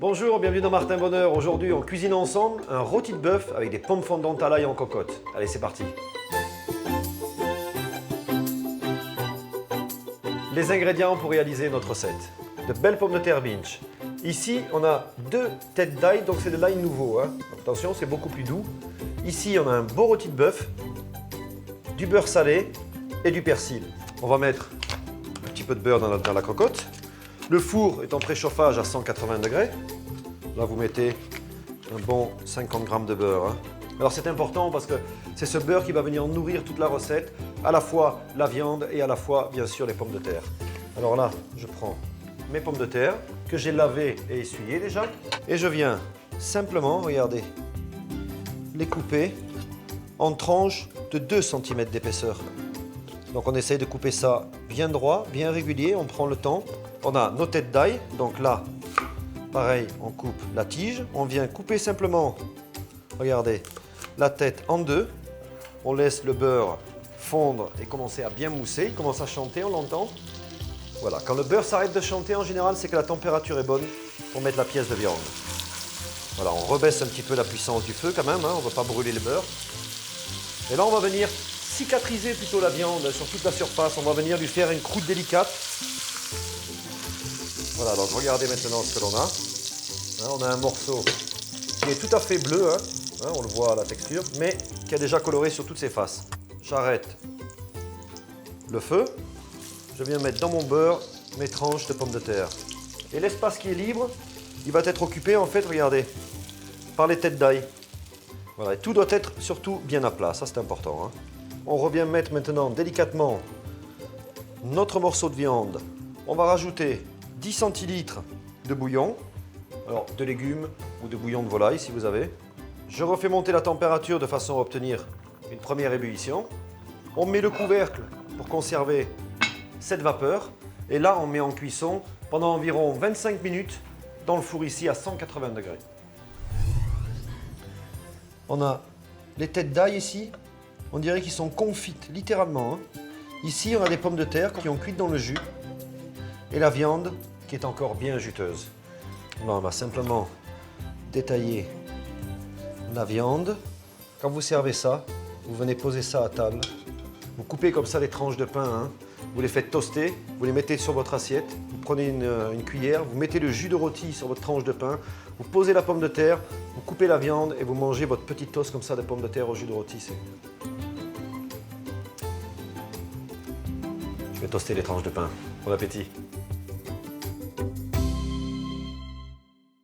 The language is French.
Bonjour, bienvenue dans Martin Bonheur. Aujourd'hui, on cuisine ensemble un rôti de bœuf avec des pommes fondantes à l'ail en cocotte. Allez, c'est parti. Les ingrédients pour réaliser notre recette. De belles pommes de terre binge. Ici, on a 2 têtes d'ail, donc c'est de l'ail nouveau. Attention, c'est beaucoup plus doux. Ici, on a un beau rôti de bœuf, du beurre salé et du persil. On va mettre un petit peu de beurre dans la cocotte. Le four est en préchauffage à 180 degrés. Là, vous mettez un bon 50 g de beurre. Alors, c'est important parce que c'est ce beurre qui va venir nourrir toute la recette, à la fois la viande et à la fois, bien sûr, les pommes de terre. Alors là, je prends mes pommes de terre que j'ai lavées et essuyées déjà. Et je viens simplement, regardez, les couper en tranches de 2 cm d'épaisseur. Donc, on essaye de couper ça bien droit, bien régulier. On prend le temps. On a nos têtes d'ail, donc là, pareil, on coupe la tige. On vient couper simplement, regardez, la tête en deux. On laisse le beurre fondre et commencer à bien mousser. Il commence à chanter, on l'entend. Voilà, quand le beurre s'arrête de chanter, en général, c'est que la température est bonne pour mettre la pièce de viande. Voilà, on rebaisse un petit peu la puissance du feu quand même, on ne va pas brûler le beurre. Et là, on va venir cicatriser plutôt la viande sur toute la surface. On va venir lui faire une croûte délicate. Voilà, donc regardez maintenant ce que l'on a. On a un morceau qui est tout à fait bleu, on le voit à la texture, mais qui a déjà coloré sur toutes ses faces. J'arrête le feu. Je viens mettre dans mon beurre mes tranches de pommes de terre. Et l'espace qui est libre, il va être occupé en fait, regardez, par les têtes d'ail. Voilà, et tout doit être surtout bien à plat, ça c'est important. On revient mettre maintenant délicatement notre morceau de viande. On va rajouter 10 centilitres de bouillon, alors de légumes ou de bouillon de volaille si vous avez. Je refais monter la température de façon à obtenir une première ébullition. On met le couvercle pour conserver cette vapeur. Et là, on met en cuisson pendant environ 25 minutes dans le four ici à 180 degrés. On a les têtes d'ail ici, on dirait qu'ils sont confites, littéralement. Ici, on a des pommes de terre qui ont cuit dans le jus et la viande qui est encore bien juteuse. Là, on va simplement détailler la viande. Quand vous servez ça, vous venez poser ça à table. Vous coupez comme ça les tranches de pain, vous les faites toaster, vous les mettez sur votre assiette, vous prenez une cuillère, vous mettez le jus de rôti sur votre tranche de pain, vous posez la pomme de terre, vous coupez la viande et vous mangez votre petit toast comme ça de pommes de terre au jus de rôti. Je vais toaster les tranches de pain. Bon appétit!